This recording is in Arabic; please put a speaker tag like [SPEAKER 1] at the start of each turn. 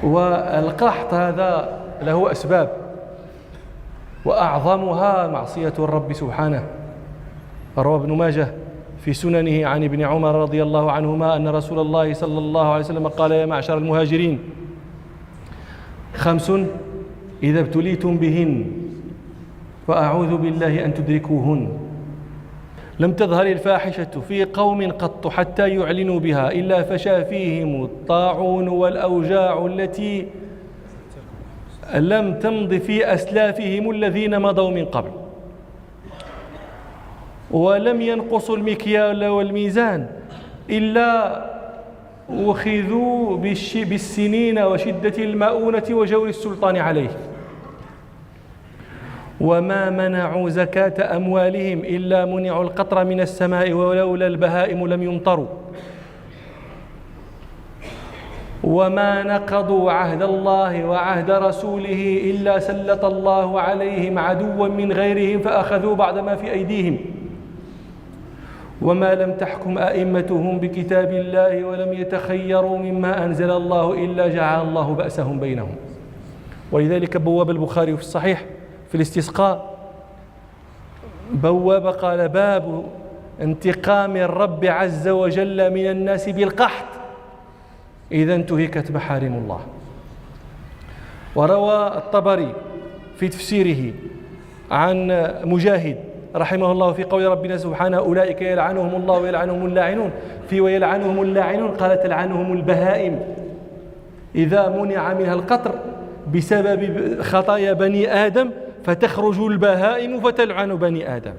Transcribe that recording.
[SPEAKER 1] والقحط هذا له أسباب، وأعظمها معصية الرب سبحانه. روى ابن ماجه في سننه عن ابن عمر رضي الله عنهما أن رسول الله صلى الله عليه وسلم قال: يا معشر المهاجرين، 5 إذا ابتليتم بهن فأعوذ بالله أن تدركوهن. لم تظهر الفاحشة في قوم قط حتى يعلنوا بها إلا فشى فيهم الطاعون والأوجاع التي لم تمض في أسلافهم الذين مضوا من قبل، ولم ينقصوا المكيال والميزان إلا أخذوا بالسنين وشدة المؤونة وجور السلطان عليه، وما منعوا زكاة أموالهم إلا منعوا القطر من السماء ولولا البهائم لم يمطروا، وما نقضوا عهد الله وعهد رسوله إلا سلط الله عليهم عدوا من غيرهم فأخذوا بعض ما في أيديهم، وما لم تحكم أئمتهم بكتاب الله ولم يتخيروا مما أنزل الله إلا جعل الله بأسهم بينهم. ولذلك بواب البخاري في الصحيح في الاستسقاء بواب قال: باب انتقام الرب عز وجل من الناس بالقحط إذا انتهكت محارم الله. وروى الطبري في تفسيره عن مجاهد رحمه الله في قول ربنا سبحانه: أولئك يلعنهم الله ويلعنهم اللاعنون، في ويلعنهم اللاعنون قال: تلعنهم البهائم إذا منع منها القطر بسبب خطايا بني آدم فتخرج البهائم فتلعن بني آدم.